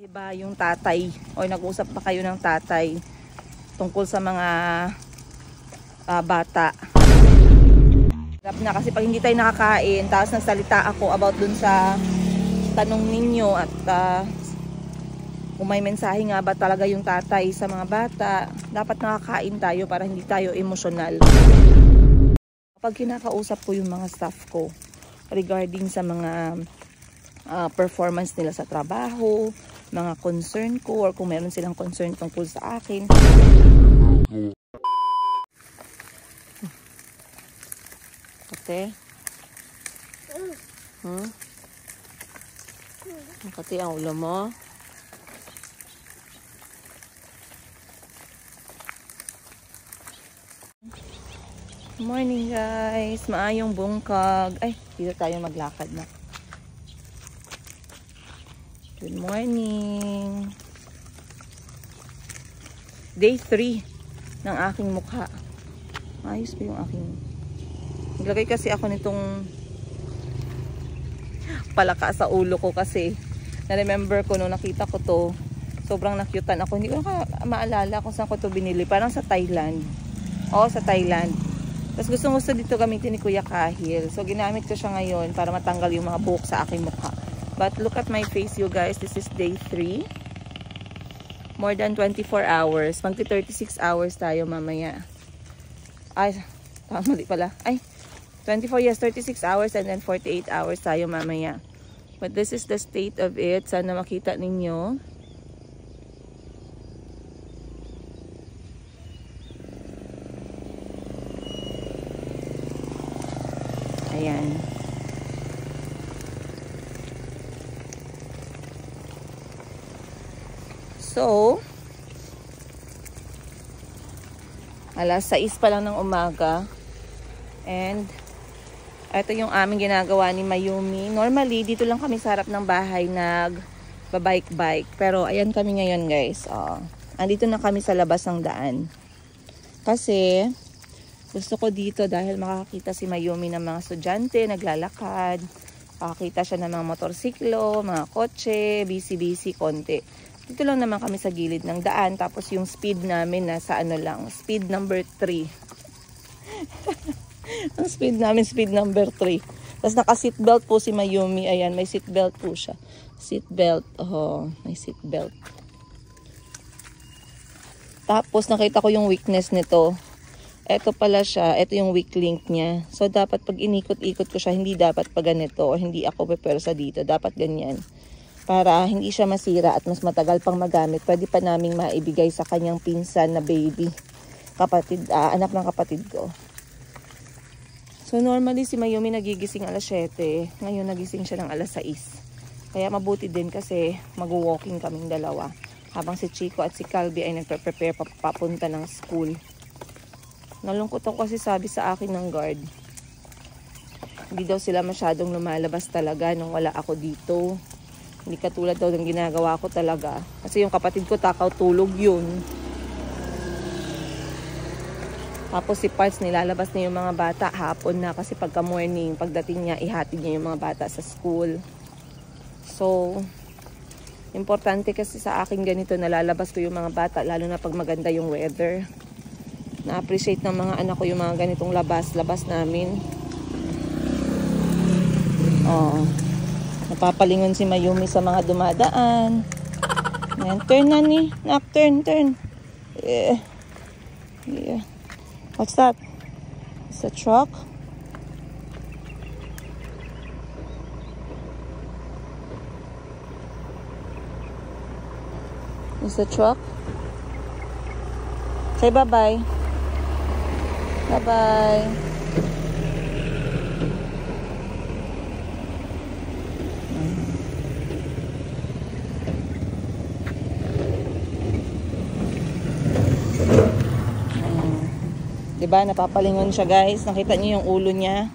Iba yung tatay o nag-usap pa kayo ng tatay tungkol sa mga bata. Hirap na kasi pag hindi tayo nakakain, tapos nagsalita ako about dun sa tanong ninyo at kung may mensahe nga ba talaga yung tatay sa mga bata, dapat nakakain tayo para hindi tayo emosyonal. Kapag kinakausap ko yung mga staff ko regarding sa mga performance nila sa trabaho, mga concern ko, or kung meron silang concern tungkol sa akin. Kate? Kate ang ulo mo? Good morning guys! Maayong bungkag. Ay, dito tayo maglakad na. Good morning. Day 3 ng aking mukha. Ayos pa yung aking. Naglagay kasi ako nitong palaka sa ulo ko kasi na-remember ko nung nakita ko to, sobrang nakyutan ako. Hindi ko maalala kung saan ko to binili. Parang sa Thailand. Oo, sa Thailand. Tapos gusto dito gamitin ni Kuya Kahil. So ginamit ko siya ngayon para matanggal yung mga buhok sa aking mukha. But look at my face, you guys. This is day 3. More than 24 hours. Magti 36 hours tayo mamaya. Ay, mali pala. Ay, 24 yes, 36 hours and then 48 hours tayo mamaya. But this is the state of it. Sana makita ninyo. Ayan. So, alas 6 pa lang ng umaga. And, ito yung aming ginagawa ni Mayumi. Normally, dito lang kami sa harap ng bahay nag-bike-bike. Pero, ayan kami ngayon guys. Andito na kami sa labas ng daan. Kasi, gusto ko dito dahil makakita si Mayumi ng mga estudyante, naglalakad. Makakita siya ng mga motorsiklo, mga kotse, busy-busy konti. Dito lang naman kami sa gilid ng daan. Tapos yung speed namin nasa ano lang. Speed number 3. Ang speed namin, speed number 3. Tapos naka-seatbelt po si Mayumi. Ayan, may seatbelt po siya. Seatbelt. Oh, may seatbelt. Tapos nakita ko yung weakness nito. Ito pala siya. Ito yung weak link niya. So dapat pag inikot-ikot ko siya, hindi dapat pa ganito. O hindi ako pepersa dito. Dapat ganyan. Para hindi siya masira at mas matagal pang magamit. Pwede pa naming maibigay sa kanyang pinsan na baby. Kapatid, anak ng kapatid ko. So normally si Mayumi nagigising alas 7. Ngayon nagising siya ng alas 6. Kaya mabuti din kasi mag-walking kaming dalawa. Habang si Chico at si Calvi ay nagpe-prepare papunta ng school. Nalungkot ako kasi sabi sa akin ng guard. Hindi daw sila masyadong lumalabas talaga nung wala ako dito. Hindi katulad daw ng ginagawa ko talaga. Kasi yung kapatid ko takaw tulog yun. Tapos si Parts nilalabas na yung mga bata hapon na kasi pagka morning, pagdating niya, ihatid niya yung mga bata sa school. So, importante kasi sa akin ganito, nalalabas ko yung mga bata, lalo na pag maganda yung weather. Na-appreciate ng mga anak ko yung mga ganitong labas namin. Napapalingon si Mayumi sa mga dumadaan. Ayan, turn na ni. Nak, turn. Yeah. What's that? It's a truck. It's a truck. Say bye-bye. Bye-bye. Diba, napapalingon siya guys. Nakita niyo yung ulo niya.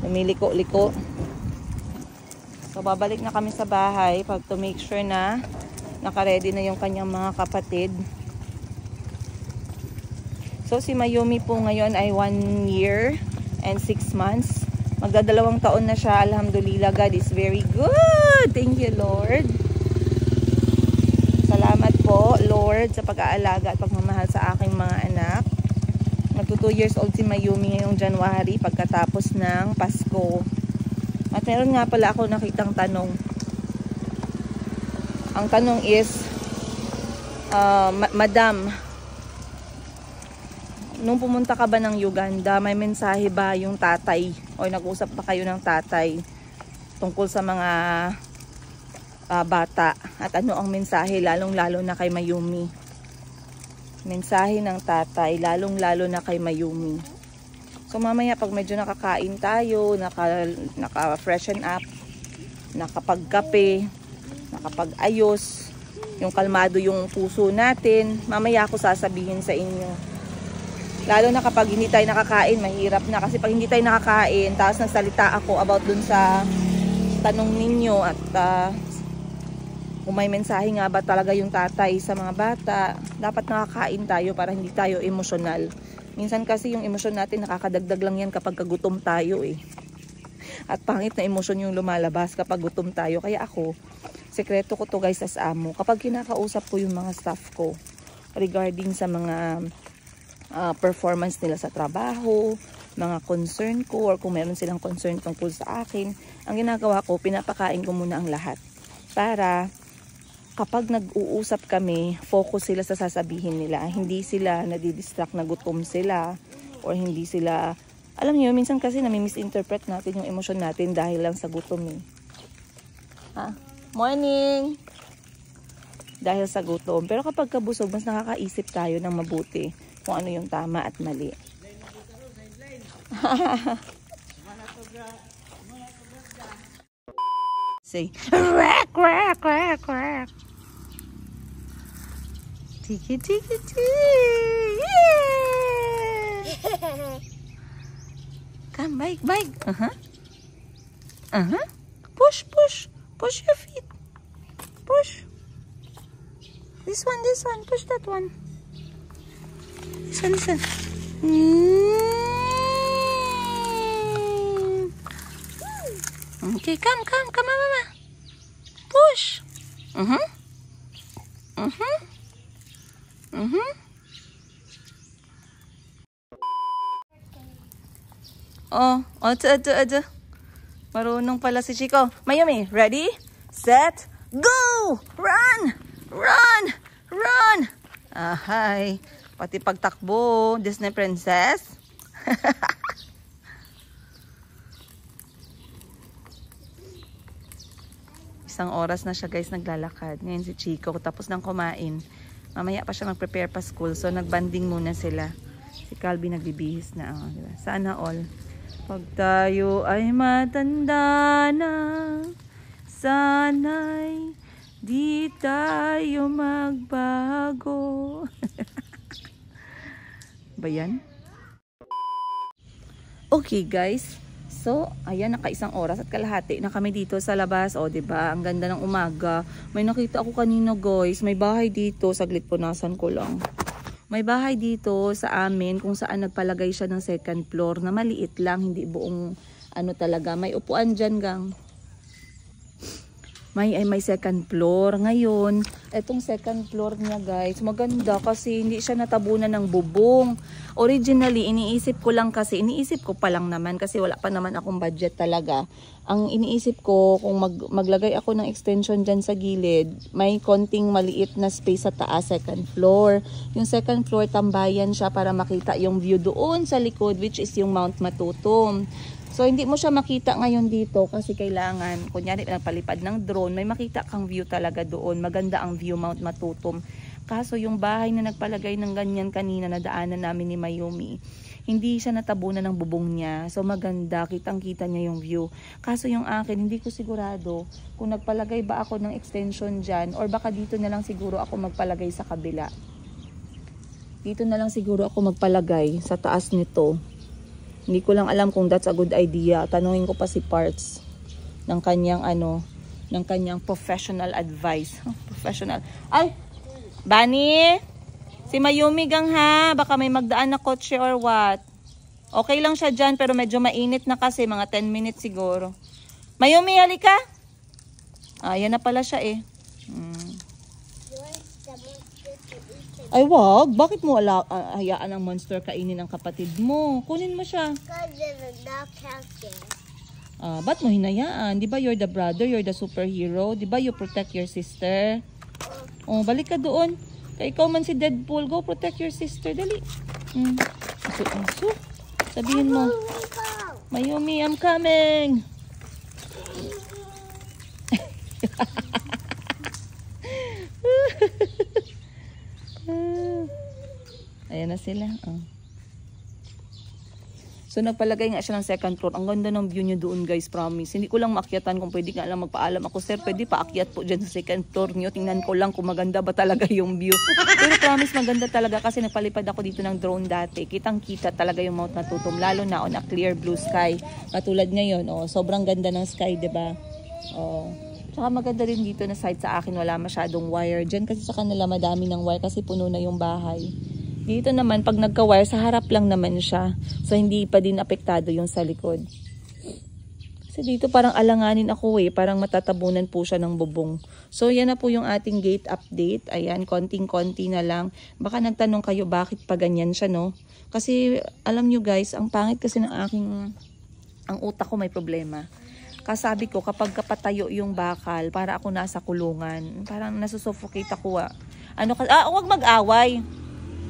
Lumiliko-liko. So, babalik na kami sa bahay pag to make sure na naka-ready na yung kanyang mga kapatid. So, si Mayumi po ngayon ay 1 year and 6 months. Magdadalawang taon na siya. Alhamdulillah, God is very good. Thank you, Lord. Lord sa pag-aalaga at pagmamahal sa aking mga anak. Magto 2 years old si Mayumi ngayong January pagkatapos ng Pasko. At meron nga pala ako nakitang tanong. Ang tanong is, Madam, nung pumunta ka ba ng Uganda, may mensahe ba yung tatay o nag-usap ba kayo ng tatay tungkol sa mga bata? At ano ang mensahe lalong-lalo na kay Mayumi? Mensahe ng tatay lalong-lalo na kay Mayumi. So mamaya pag medyo nakakain tayo, naka-freshen up, nakapagkape, nakapag-ayos, yung kalmado yung puso natin, mamaya ako sasabihin sa inyo. Lalo na kapag hindi tayo nakakain, mahirap na. Kasi pag hindi tayo nakakain, tapos nagsalita ako about dun sa tanong ninyo at kung may mensahe nga ba talaga yung tatay sa mga bata, dapat nakakain tayo para hindi tayo emosyonal. Minsan kasi yung emosyon natin nakakadagdag lang yan kapag kagutom tayo eh. At pangit na emosyon yung lumalabas kapag gutom tayo. Kaya ako, sekreto ko to guys as amo. Kapag kinakausap ko yung mga staff ko regarding sa mga performance nila sa trabaho, mga concern ko, or kung meron silang concern tungkol sa akin, ang ginagawa ko, pinapakain ko muna ang lahat. Para kapag nag-uusap kami, focus sila sa sasabihin nila. Hindi sila nadidistract na gutom sila, or hindi sila, alam niyo, minsan kasi nami-misinterpret natin yung emosyon natin dahil lang sa gutom eh. Morning! Dahil sa gutom. Pero kapag kabusog, mas nakakaisip tayo ng mabuti kung ano yung tama at mali. Say, quack, quack, quack, quack. Tiki, tiki, tiki. Yeah! Come, bike, bike. Push, push. Push your feet. Push. This one, this one. Push that one. This one, this one. Okay, come, come, come on, mama. Push. Ado. Marunong pala si Chico. Mayumi, ready, set, go! Run! Run! Run! Ahay. Pati pagtakbo, Disney princess. Isang oras na siya guys naglalakad. Ngayon si Chico tapos nang kumain. Mamaya pa siya mag-prepare pa school. So nagbanding muna sila. Si Calby nagbibihis na. Oh, diba? Sana all. Pag tayo ay matanda na, sana'y di tayo magbago. Ba yan? Okay guys. So, ayan, naka-1 oras at kalahati na kami dito sa labas. O, diba? Ang ganda ng umaga. May nakita ako kanina, guys. May bahay dito. Saglit po, nasan ko lang. May bahay dito sa amin kung saan nagpalagay siya ng 2nd floor na maliit lang. Hindi buong ano talaga. May upuan dyan, gang. May 2nd floor. Ngayon, etong 2nd floor niya guys, maganda kasi hindi siya natabunan ng bubong. Originally, iniisip ko pa lang naman kasi wala pa naman akong budget talaga. Ang iniisip ko, kung maglagay ako ng extension dyan sa gilid, may konting maliit na space sa taas, 2nd floor. Yung 2nd floor, tambayan siya para makita yung view doon sa likod, which is yung Mount Matutum. So, hindi mo siya makita ngayon dito kasi kailangan, kunyari nagpalipad ng drone, may makita kang view talaga doon. Maganda ang view Mount Matutum. Kaso yung bahay na nagpalagay ng ganyan kanina na daanan namin ni Mayumi, hindi siya natabunan ng bubong niya. So maganda, kitang-kita niya yung view. Kaso yung akin, hindi ko sigurado kung nagpalagay ba ako ng extension dyan or baka dito na lang siguro ako magpalagay sa kabila. Dito na lang siguro ako magpalagay sa taas nito. Hindi ko lang alam kung that's a good idea. Tanungin ko pa si Parts ng kanyang ng kanyang professional advice. Professional. Ay, Bani, si Mayumi gang ha, baka may magdaan na kotse or what. Okay lang siya dyan pero medyo mainit na kasi, mga 10 minutes siguro. Mayumi, halika. Yan na pala siya eh. Ay, wag. Bakit mo hayaan ang monster kainin ang kapatid mo? Kunin mo siya. Ba't mo hinayaan? Di ba you're the brother, you're the superhero? Di ba you protect your sister? Oh, balik ka doon. Kaya ikaw man si Deadpool, go protect your sister. Dali. Aso. Sabihin mo, Mayumi, I'm coming. Ayan na sila. So nagpalagay nga siya ng second floor. Ang ganda ng view nyo doon, guys, promise. Hindi ko lang maakyatan kung pwede nga lang magpaalam ako. Sir, pwede paakyat po dyan sa second floor nyo. Tingnan ko lang kung maganda ba talaga yung view. Pero promise maganda talaga kasi nagpalipad ako dito ng drone dati. Kitang kita talaga yung Mount Natutum. Lalo na on a clear blue sky. Katulad ngayon, sobrang ganda ng sky, diba? Tsaka maganda rin dito na side sa akin. Wala masyadong wire dyan kasi sa kanila madami ng wire kasi puno na yung bahay. Dito naman, pag nagka-wire, sa harap lang naman siya. So, hindi pa din apektado yung sa likod. Kasi dito parang alanganin ako parang matatabunan po siya ng bubong. So, yan na po yung ating gate update. Ayan, konting-konti na lang. Baka nagtanong kayo bakit pa ganyan siya, no? Kasi, alam nyo guys, ang pangit kasi ng ang utak ko may problema. Kasabi ko, kapag kapatayo yung bakal, para ako nasa kulungan. Parang nasusuffocate ako, huwag mag-away.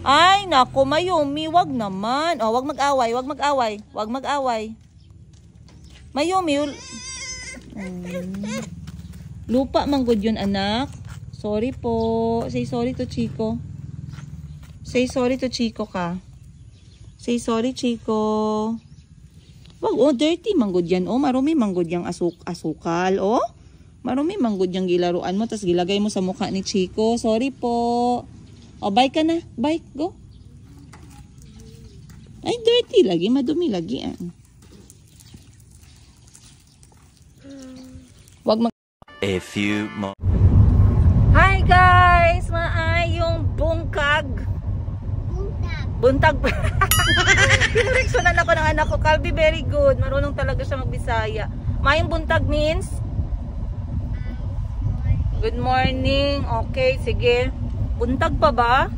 Ay, nako, Mayumi, wag naman. Wag mag-away, wag mag-away, wag mag-away. Mayumi, lupa manggod yun, anak. Sorry po. Say sorry to Chico. Say sorry to Chico ka. Say sorry, Chico. Wag, dirty manggod yan. Marumi manggod yung asukal. Marumi manggod yung gilaruan mo, tas gilagay mo sa mukha ni Chico. Sorry po. Bye ka na. Bye. Go. Ay, dirty lagi. Madumi lagi. Wag mag... A few more. Hi guys! Maayong bungkag. Buntag. Pinureksyonan ako ng anak ko. Calvi, very good. Marunong talaga siya magbisaya. Maayong buntag means? Good morning. Okay, sige. Buntag pa ba?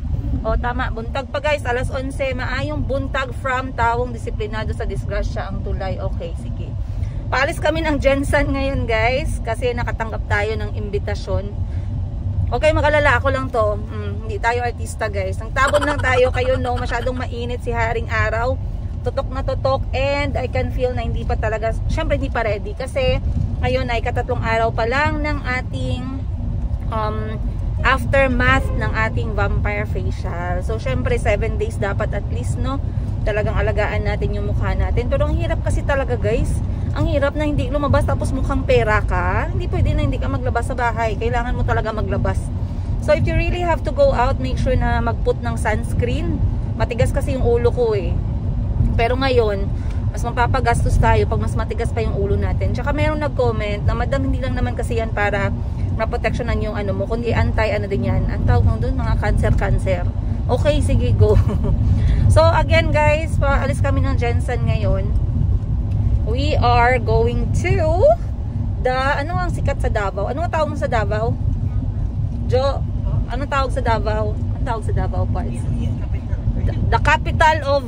Tama. Buntag pa guys. Alas 11. Maayong buntag from Tawong Disiplinado sa Disgrasya ang Tulay. Okay, sige. Paalis kami ng Jensen ngayon guys. Kasi nakatanggap tayo ng imbitasyon. Okay, mag-alala. Ako lang to. Hindi tayo artista guys. Nang tabon lang tayo. Kayo no, masyadong mainit si Haring Araw. Tutok na tutok. And I can feel na hindi pa talaga, syempre hindi pa ready. Kasi ngayon ay katatlong araw pa lang ng ating aftermath ng ating vampire facial. So, syempre, 7 days dapat at least, no? Talagang alagaan natin yung mukha natin. Pero ang hirap kasi talaga, guys. Ang hirap na hindi lumabas tapos mukhang pera ka. Hindi pwede na hindi ka maglabas sa bahay. Kailangan mo talaga maglabas. So, if you really have to go out, make sure na mag-put ng sunscreen. Matigas kasi yung ulo ko, Pero ngayon, mas mapapagastos tayo pag mas matigas pa yung ulo natin. Tsaka mayroong nag-comment na, madam, hindi lang naman kasi yan para maproteksyonan yung ano mo, kundi din yan. Ang tawag mo doon, mga cancer. Okay, sige, go. So, again guys, paalis kami ng Jensen ngayon. We are going to ano ang sikat sa Davao? Ano ang tawag mo sa Davao? Ano tawag sa Davao? Ano tawag sa Davao parts? The capital of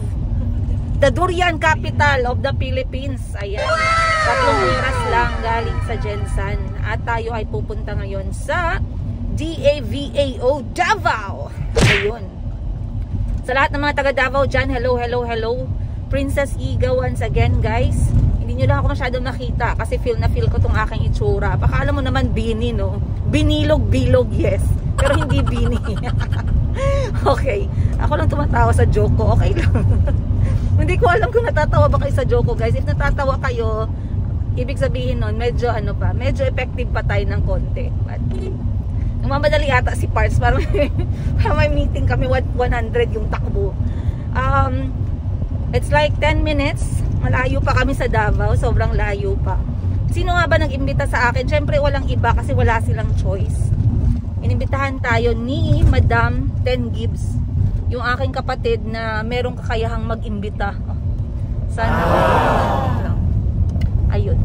the durian capital of the Philippines. Ayan. 3 oras lang galing sa Jensen. At tayo ay pupunta ngayon sa DAVAO Davao. Ayun. Sa lahat ng mga taga Davao dyan, hello, hello, hello. Princess Iga once again, guys. Hindi nyo lang ako masyadong nakita kasi feel na feel ko tong aking itsura. Baka alam mo naman bini, no? Binilog-bilog, yes. Pero hindi bini. Okay. Ako lang tumatawa sa joke ko. Okay lang. Hindi ko alam kung natatawa ba kayo sa joke ko, guys. If natatawa kayo, ibig sabihin nun, medyo medyo effective pa tayo ng konti. But, nagmamadali ata si Parts. Parang may meeting kami, 100 yung takbo. It's like 10 minutes. Malayo pa kami sa Davao. Sobrang layo pa. Sino nga ba nag-imbita sa akin? Siyempre walang iba kasi wala silang choice. Inimbitahan tayo ni Madam Ten Gibbs, yung aking kapatid na merong kakayahang mag-imbita. Sana ayun.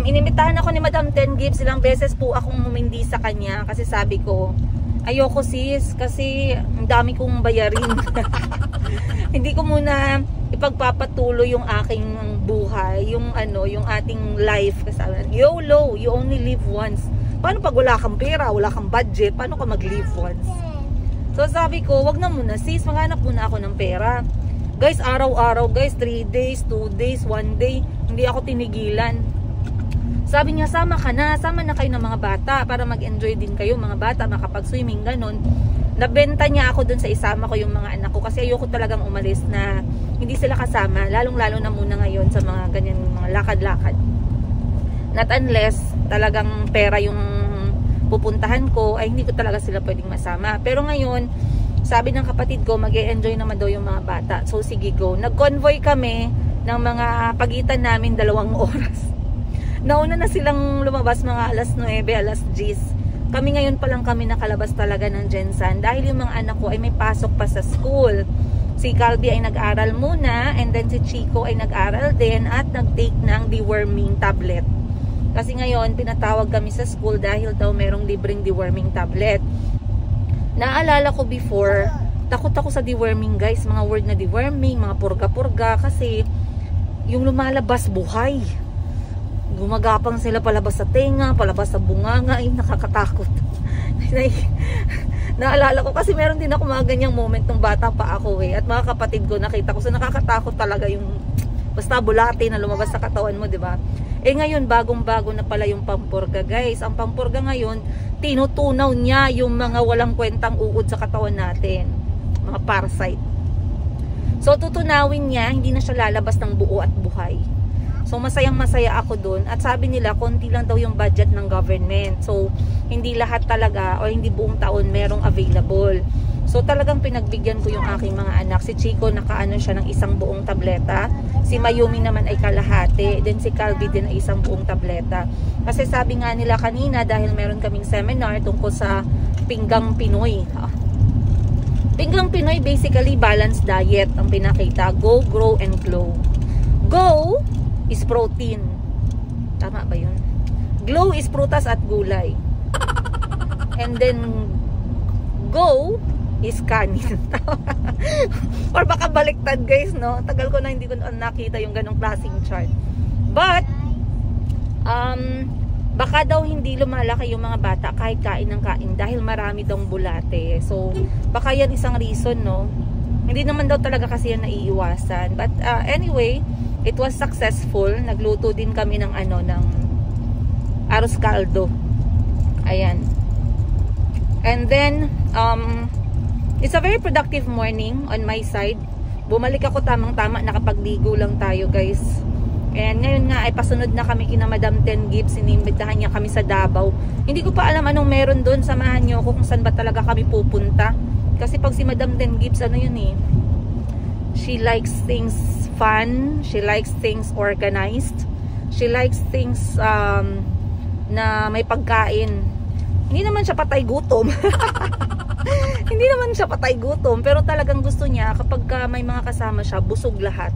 Inimbitahan ako ni Madam Ten Gibbs. Ilang beses po akong humindi sa kanya kasi sabi ko Ayoko sis, kasi ang dami kong bayarin. Hindi ko muna ipagpapatuloy yung aking buhay, yung yung ating life. Kasi YOLO, you only live once. Paano pag wala kang pera, wala kang budget, paano ka mag-live once? So sabi ko, wag na muna sis, maghanap muna ako ng pera. Guys, araw-araw guys, 3 days, 2 days, 1 day, hindi ako tinigilan. Sabi niya, sama na kayo ng mga bata para mag-enjoy din kayo, mga bata, makapag-swimming, ganun. Nabenta niya ako dun sa isama ko yung mga anak ko kasi ayoko talagang umalis na hindi sila kasama, lalong-lalo na muna ngayon sa mga ganyan, mga lakad-lakad. Not unless talagang pera yung pupuntahan ko, ay hindi ko talaga sila pwedeng masama. Pero ngayon, sabi ng kapatid ko, mag-e-enjoy naman daw yung mga bata. So sige, go. Nag-convoy kami ng mga pagitan namin 2 oras. Nauna na silang lumabas mga alas 9, alas 10. Kami ngayon pa lang kami nakalabas talaga ng Gensan dahil yung mga anak ko ay may pasok pa sa school. Si Calby ay nag-aral muna and then si Chico ay nag-aral din at nag-take ng deworming tablet. Kasi ngayon pinatawag kami sa school dahil daw merong libreng deworming tablet. Naalala ko before, takot ako sa deworming guys, mga word na deworming, mga purga-purga kasi yung lumalabas buhay. Gumagapang sila palabas sa tenga, palabas sa bunganga, ay nakakatakot. Naalala ko kasi meron din ako mga ganyang moment nung bata pa ako at mga kapatid ko nakita ko, so nakakatakot talaga yung basta bulate na lumabas sa katawan mo, di ba? Ngayon bagong-bago na pala yung pampurga guys. Ang pampurga ngayon, tinutunaw niya yung mga walang kwentang uod sa katawan natin, mga parasite. So tutunawin niya, hindi na siya lalabas ng buo at buhay. So masayang-masaya ako dun. At sabi nila, konti lang daw yung budget ng government. So hindi lahat talaga o hindi buong taon merong available. So talagang pinagbigyan ko yung aking mga anak. Si Chico nakaano siya ng 1 buong tableta. Si Mayumi naman ay kalahati. Then si Calby din ay 1 buong tableta. Kasi sabi nga nila kanina, dahil meron kaming seminar tungkol sa Pinggang Pinoy. Pinggang Pinoy basically balanced diet ang pinakita. Go, grow, and glow. Go is protein. Tama ba yun? Glow is prutas at gulay. And then go is kanin. Or baka baliktad guys, no? Tagal ko na hindi ko nakita yung ganong klaseng chart. But baka daw hindi lumalaki yung mga bata kahit kain ng kain dahil marami daw bulate. So baka yan isang reason, no? Hindi naman daw talaga kasi yan naiiwasan. But anyway, it was successful. Nagluto din kami ng ng arroz caldo. Ayan. And then it's a very productive morning on my side. Bumalik ako tamang-tama, nakapagligo lang tayo guys. And ngayon nga ay pasunod na kami kina Madam Ten Gibbs. Inimbitahan niya kami sa Davao. Hindi ko pa alam anong meron doon. Samahan niyo ako kung saan ba talaga kami pupunta. Kasi pag si Madam Ten Gibbs, she likes things fun, she likes things organized, she likes things na may pagkain. Hindi naman siya patay gutom. Hindi naman siya patay gutom, pero talagang gusto niya kapag may mga kasama siya, busog lahat.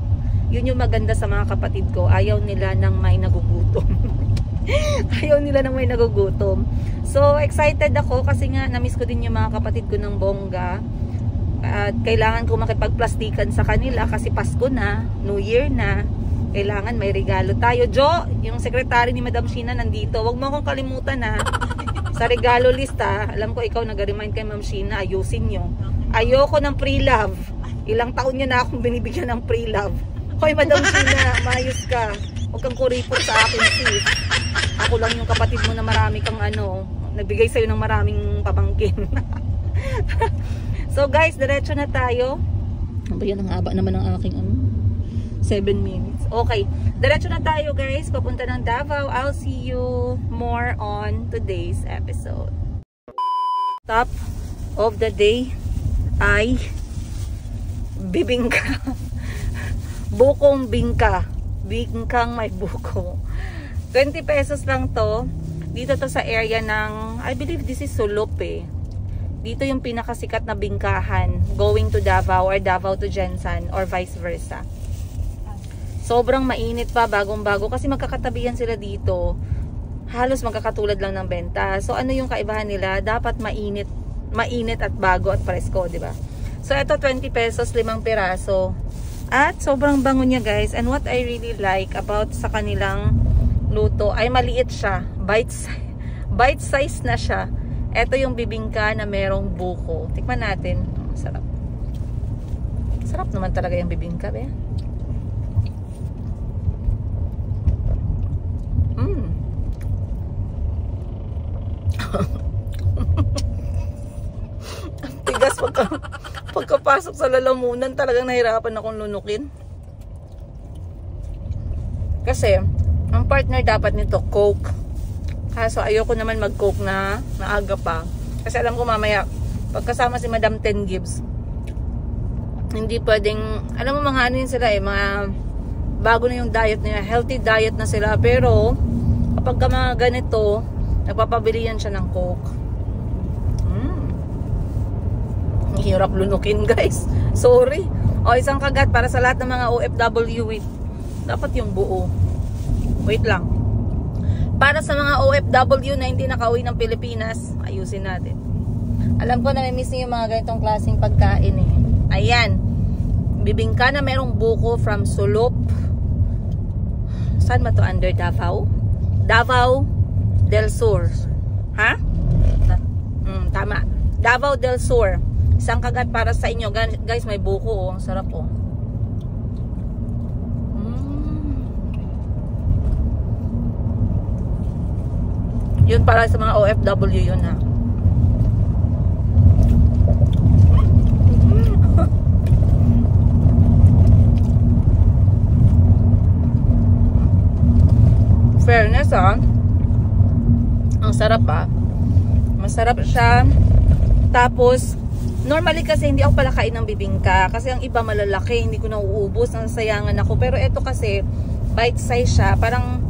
Yun yung maganda sa mga kapatid ko. Ayaw nila ng may nagugutom. Ayaw nila ng may nagugutom. So excited ako kasi nga na-miss ko din yung mga kapatid ko ng bongga. At kailangan ko makipagplastikan sa kanila kasi Pasko na, New Year na. Kailangan may regalo tayo. Jo, yung sekretary ni Madam Sheena nandito. Huwag mo akong kalimutan ha. Sa regalo list ha. Alam ko ikaw nag-remind kay Ma'am Sheena, ayusin nyo. Ayoko ng pre-love. Ilang taon nyo na akong binibigyan ng pre-love. Hoy Madam Sheena, maayos ka. Huwag kang kuripot sa akin sis. Ako lang yung kapatid mo na marami kang nagbigay sa'yo ng maraming pamangkin. So guys, diretso na tayo. Ano yan, ang haba naman ng aking 7 minutes. Okay, diretso na tayo guys, papunta ng Davao. I'll see you more on today's episode. Top of the day ay bibingka. Bukong bingka. Bingkang may buko. 20 pesos lang to. Dito to sa area ng, I believe this is Sulupe. Dito yung pinakasikat na bingkahan going to Davao or Davao to Gensan or vice versa. Sobrang mainit pa, bagong-bago kasi magkakatabihan sila dito. Halos magkakatulad lang ng benta. So ano yung kaibahan nila? Dapat mainit mainit at bago at presko, di ba? So, ito 20 pesos, 5 piraso. At sobrang bango niya, guys. And what I really like about sa kanilang luto ay maliit siya. Bite size na siya. Ito yung bibingka na merong buko. Tikman natin. Sarap. Sarap naman talaga yung bibingka, be. Tigas pagkapasok sa lalamunan, talagang nahirapan akong lunukin. Kasi, ang partner dapat nito, Coke. Kaso ayoko naman mag-Coke na maaga pa. Kasi alam ko mamaya, pagkasama si Madam Ten Gibbs, hindi pwedeng, alam mo mga ano yun sila mga bago na yung diet nila, healthy diet na sila. Pero, kapag ka mga ganito, nagpapabili yan siya ng Coke. Hirap lunukin, guys. Sorry. O, isang kagat para sa lahat ng mga OFW. Dapat yung buo. Wait lang. Para sa mga OFW na hindi nakauwi ng Pilipinas, ayusin natin. Alam ko na may miss niyo yung mga ganitong klaseng pagkain eh. Ayan. Bibingka na merong buko from Sulop. Saan ba to? Under Davao? Davao del Sur. Ha? Tama. Davao del Sur. Isang kagat para sa inyo. Guys, may buko oh. Ang sarap oh. Yun para sa mga OFW yun ha. Fairness ha. Ang sarap ha. Masarap siya. Tapos normally kasi hindi ako pala kain ng bibingka kasi ang iba malalaki, hindi ko nauubos, nasasayangan ako. Pero ito kasi bite size siya, parang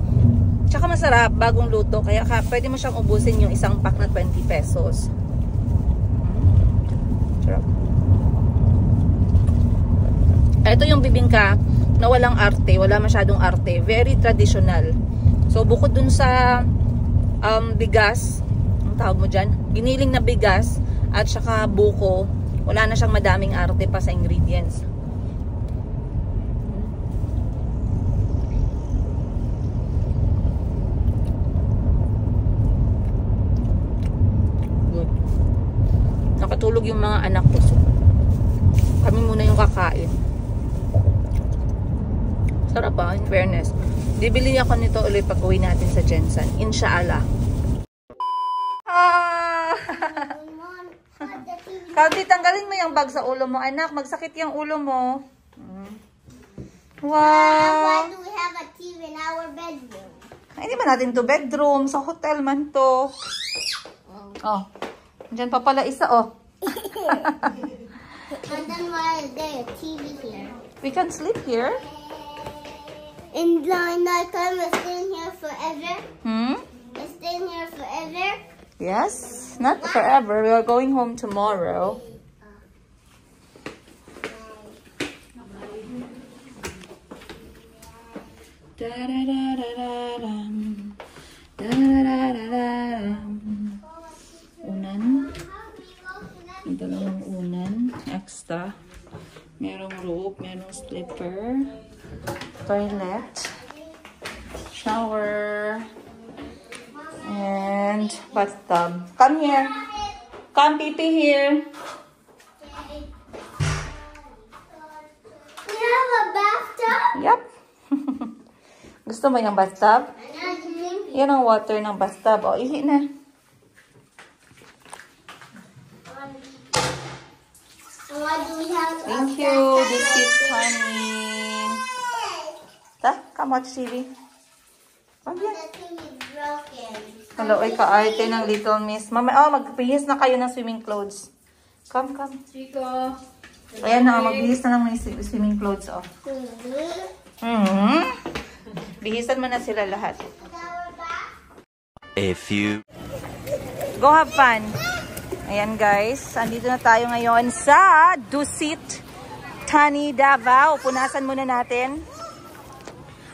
tsaka masarap, bagong luto, kaya pwede mo siyang ubusin yung isang pack na 20 pesos. Sarap. Ito yung bibingka na walang arte, wala masyadong arte, very traditional. So bukod dun sa bigas, ang tawag mo dyan, giniling na bigas at saka buko, wala na siyang madaming arte pa sa ingredients. Good. Nakatulog yung mga anak ko. So, kami muna yung kakain. Sarap pa, in fairness. Bibili ako nito ulit pag uwi natin sa Jensen. Inshallah. Kaldi, tanggalin mo yung bag sa ulo mo, anak. Magsakit yung ulo mo. Wow. Why do we have a TV in our bedroom? Ay, hindi ba natin to bedroom? Sa hotel man to. Oh. Diyan pa pala isa, oh. And then why is there a TV here? We can sleep here. And night time, we're staying here forever? Hmm? We're staying here forever? Yes. Not forever. We are going home tomorrow. Unan. May dalawang unan. Extra. Merong rope. Merong slipper. Toilet. Shower. And bathtub. Come here. Come pee-pee here. We have a bathtub? Yep. Gusto mo yung bathtub? Yan ang water ng bathtub. O, ihi na. Why do we have Thank you. This is honey. Ta, come watch TV. Come here. The thing is broken. Hello, ay ka-arte ng Little Miss. Mama, magbihis na kayo ng swimming clothes. Come, come. Chico. Ayan na, magbihis na lang ng swimming clothes. Oh. Bihisan mo na sila lahat. A few. Go have fun. Ayan guys, andito na tayo ngayon sa Dusit Thani, Davao. Punasan muna natin.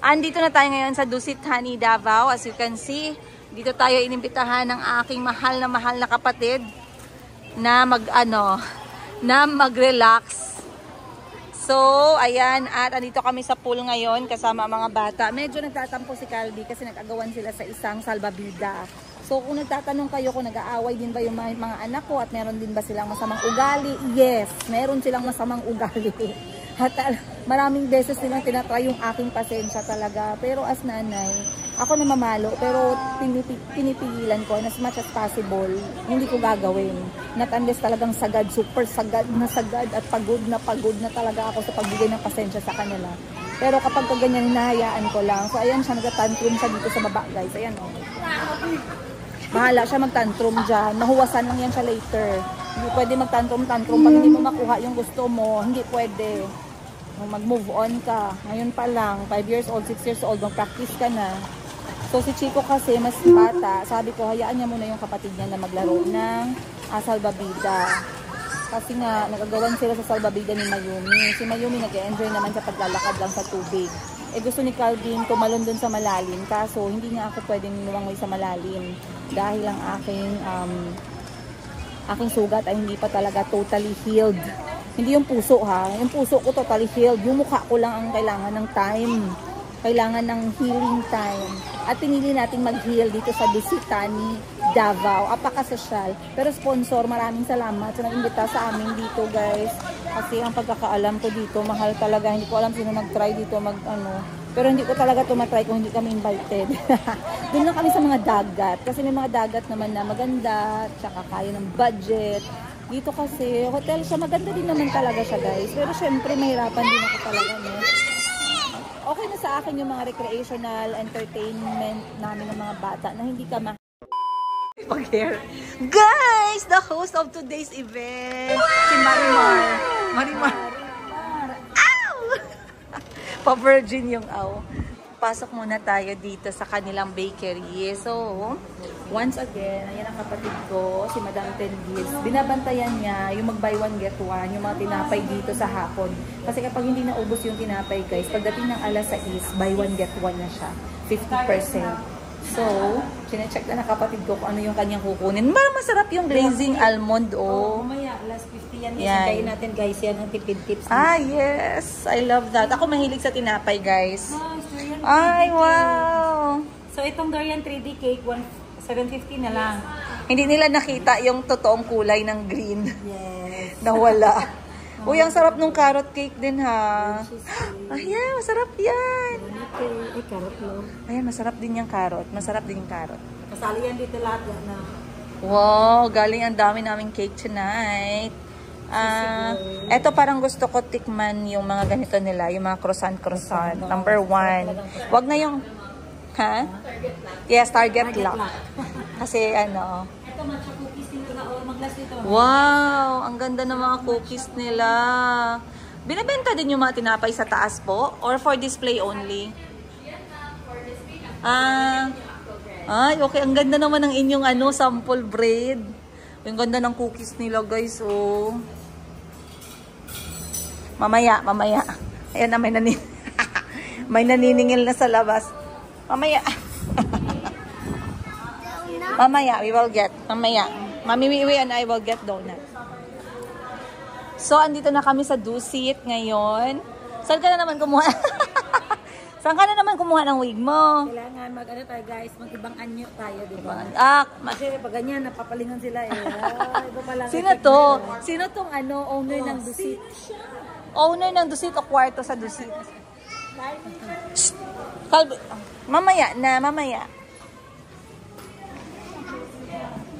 Andito na tayo ngayon sa Dusit Thani, Davao. As you can see, dito tayo inimbitahan ng aking mahal na kapatid na mag-relax. So, ayan, at andito kami sa pool ngayon kasama ang mga bata. Medyo nagtatampo si Calvi kasi nag-agawan sila sa isang salbabida. So, kung nagtatanong kayo kung nag-aaway din ba yung mga anak ko at meron din ba silang masamang ugali? Yes, meron silang masamang ugali. At maraming beses nilang tinatry yung aking pasensya talaga. Pero as nanay, ako na mamalo, pero pinipigilan ko as much as possible, hindi ko gagawin. Not unless talagang sagad, super sagad at pagod na talaga ako sa pagbigay ng pasensya sa kanila. Pero kapag ganyan, hinahayaan ko lang. So ayan siya, nag-tantrum siya dito sa baba guys. Ayan o. Bahala siya mag-tantrum dyan. Mahuwasan lang yan siya later. Hindi pwede mag-tantrum pag hindi mo makuha yung gusto mo. Hindi pwede. Mag-move on ka. Ngayon pa lang, 5 years old, 6 years old, mag-practice ka na. So si Chico kasi mas bata, sabi ko hayaan niya muna yung kapatid niya na maglaro ng salbabida. Kasi nga nagagawan sila sa salbabida ni Mayumi. Si Mayumi nag-enjoy naman sa paglalakad lang sa tubig. Gusto ni Calvin tumalon dun sa malalim, kaso hindi nga ako pwedeng lumangoy sa malalim dahil ang aking sugat ay hindi pa talaga totally healed. Hindi yung puso ha, yung puso ko totally healed, yung mukha ko lang ang kailangan ng time. Kailangan ng healing time. At pinili natin mag-heal dito sa Bisitani, Davao. Apaka-sosyal. Pero sponsor, maraming salamat sa nag-imbita sa amin dito guys. Kasi ang pagkakaalam ko dito, mahal talaga. Hindi ko alam sino nag-try dito Pero hindi ko talaga tumatry kung hindi kami invited. Doon lang kami sa mga dagat. Kasi may mga dagat naman na maganda, tsaka kaya ng budget. Dito kasi, hotel siya, maganda din naman talaga siya guys. Pero syempre, mahirapan din ako talaga. Okay na sa akin yung mga recreational entertainment namin ng mga bata na hindi ka Guys, the host of today's event, si Marimar. Ow! Pa-virgin yung aw. Pasok muna tayo dito sa kanilang bakery. So, once again, ayan ang kapatid ko, si Madam Tendis. Binabantayan niya yung mag-buy one get one, yung mga tinapay dito sa hapon. Kasi kapag hindi naubos yung tinapay guys, pagdating ng alas 6, buy one get one na siya. 50%. So, sinecheck na ng kapatid ko kung ano yung kanyang kukunin. Masarap yung glazing almond, oh. Mamaya, last 50 yan. Isagayin natin guys, yan ang tipid tips. Yes. I love that. Ako mahilig sa tinapay, guys. Ay, wow. So, itong durian 3D cake, 750 na lang. Hindi nila nakita yung totoong kulay ng green. Yes. Nawala. Uy, ang sarap nung carrot cake din, ha? Ayan, masarap yan. Ay, carrot lang. Ayan, masarap din yung carrot. Masarap din yung carrot. Kasali yan dito lahat na. Wow, galing ang dami naming cake tonight. Eto parang gusto ko tikman yung mga ganito nila, yung mga croissant. Number 1. Wag na yung, ha? Yes, Target Lock. Kasi ano. Ito, matcha cookies nila. Mag-last dito. Wow, ang ganda ng mga cookies nila. Binibenta din yung mga tinapay sa taas po? Or for display only? Ay, okay. Ang ganda naman ng inyong sample bread. Ang ganda ng cookies nila, guys. Oh. Mamaya. Ayan na, may naniningil na sa labas. Mamaya. Mamaya, we will get. Mamaya. Mami, we and I will get donut. So, andito na kami sa Dusit ngayon. Saan ka na naman kumuha? Saan ka na naman kumuha ng wig mo? Kailangan tayo guys, mag-ibang anyo tayo, di ba? Kasi pag ganyan, napapalingan sila eh. Iba pala. Sino to? Sino tong owner ng Dusit? Owner ng Dusit o kwarto sa Dusit? Mamaya.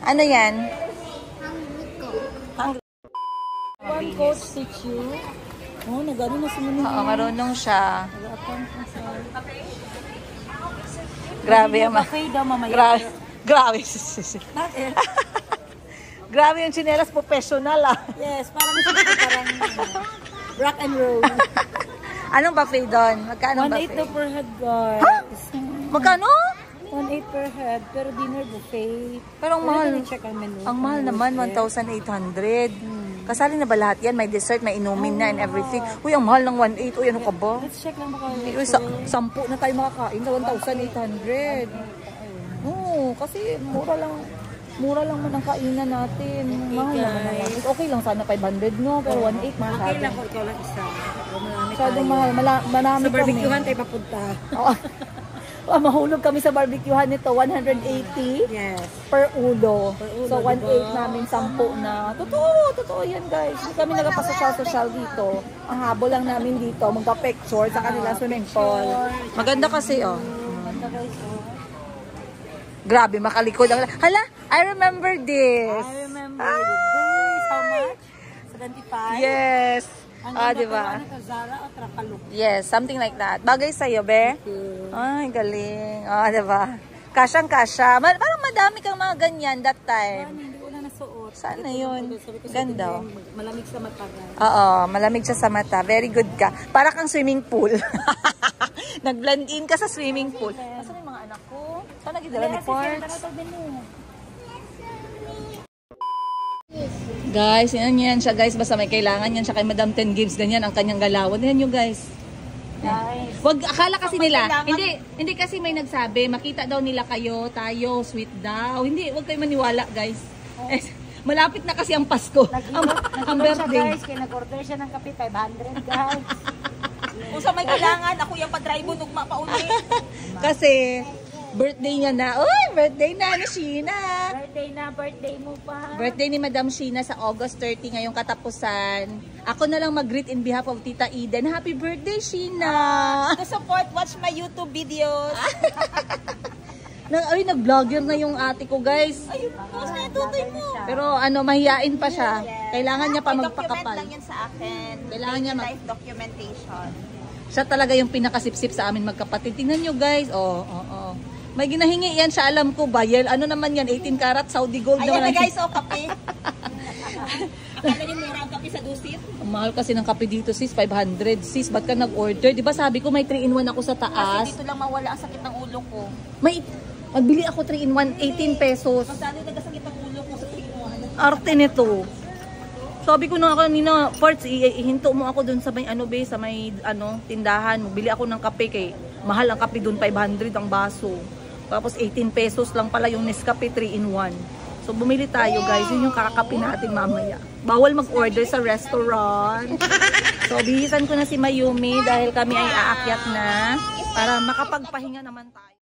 Ano yan? One coach teach you. Oh, nagano na sumunod. Oo, marunong siya. Grabe yung cafe daw mamaya. Grabe. Bakit? Grabe yung chinelas professional Yes, parang rock and roll. Anong buffet doon? Magkano buffet? 1.8 per head guys. Magkano? 1.8 per head, pero dinner buffet. Pero ang mahal. Check ang menu. Ang mahal naman, 1,800. Kasali na ba lahat yan? May dessert, may inumin na and everything. Uy, ang mahal ng 1.8. Uy, ano ka ba? Let's check lang baka. Uy, 10 na tayo makakain na 1,800. Oo, kasi mura lang. Mura lang man ang kainan natin. Mahal naman ang natin. Okay lang sana 500 no, pero 1.8 masyado. Okay lang kung ikaw lang isa. Marami Masyadong tayo. mahal. Marami Sa kami. barbecuehan tayo papunta. Oo. Mahulog kami sa barbecuehan nito, 180 Yes. per ulo. Per ulo, So, 1.8 diba? namin, 10 na. Totoo yan guys. Hindi kami nagpasosyal-sosyal dito. Ang habol lang namin dito, magka-picture sa kanila swimming pool. Maganda kasi, oh. Ganda guys. Grabe, makalikod. Hala, I remember this. I remember this. How much? 75? Yes. Ang Di ba? Ano to, Zara o Trapaluk? Yes, something like that. Bagay sa'yo, be? Ay, galing. Di ba? Kasyang-kasya. Parang madami kang mga ganyan that time. Hindi ko na nasuot. Sana yun. Sabi ko sa Ganda. tingin, malamig sa mata guys. Oo, malamig siya sa mata. Very good ka. Para kang swimming pool. Nag-blend in ka sa swimming pool. Asan yung mga anak ko? Saan nagidala ni Parts? Guys, yan siya guys. Basta may kailangan yan siya kay Madam 10 Gives. Ganyan ang kanyang galawan. Yan yung guys. Guys. Wag, akala kasi nila, hindi kasi may nagsabi, makita daw nila kayo, tayo, sweet daw. Hindi, wag kayo maniwala guys. Eh, malapit na kasi ang Pasko. Ang birthday. Guys, kaya nag-order siya ng kape, 500 guys. Kung sa may kailangan, ako yung pa-drive mo nung mapauli. Kasi, birthday niya na. Uy, birthday na ni Sheena. Birthday mo pa. Birthday ni Madam Sheena sa August 30 ngayong katapusan. Ako na lang mag-greet in behalf of Tita Eden. Happy birthday, Sheena! To support, watch my YouTube videos. Nag-vlogger na yung ate ko, guys. Ayun, post na yung tutoy mo. Pero mahiyain pa siya. Kailangan niya pa May document magpakapal. lang yun sa akin. Kailangan niya Life documentation. Siya talaga yung pinakasipsip sa amin magkapatid. Tingnan nyo, guys. Oo. May ginahingi yan siya, alam ko, bayel. Ano naman yan? 18 karat Saudi gold Ayan na naman. guys, kape. Akala niyo mura ang kape sa dusit? Ang mahal kasi ng kape dito, sis. 500. Sis, ba't ka nag-order? Di ba sabi ko may 3-in-1 ako sa Kasi taas? dito lang mawala ang sakit ng ulo ko. Magbili ako 3-in-1, 18 pesos. Magkano nagkasakit ang ulo ko sa 3-in-1? Arte nito. Sabi ko na kanina, Parts, ihinto mo ako dun sa may sa may tindahan. Magbili ako ng kape kay mahal ang kape dun, 500 ang baso. Tapos 18 pesos lang pala yung Nescafe 3-in-1. So bumili tayo guys, yun yung kakakape natin mamaya. Bawal mag-order sa restaurant. So bihisan ko na si Mayumi dahil kami ay aakyat na para makapagpahinga naman tayo.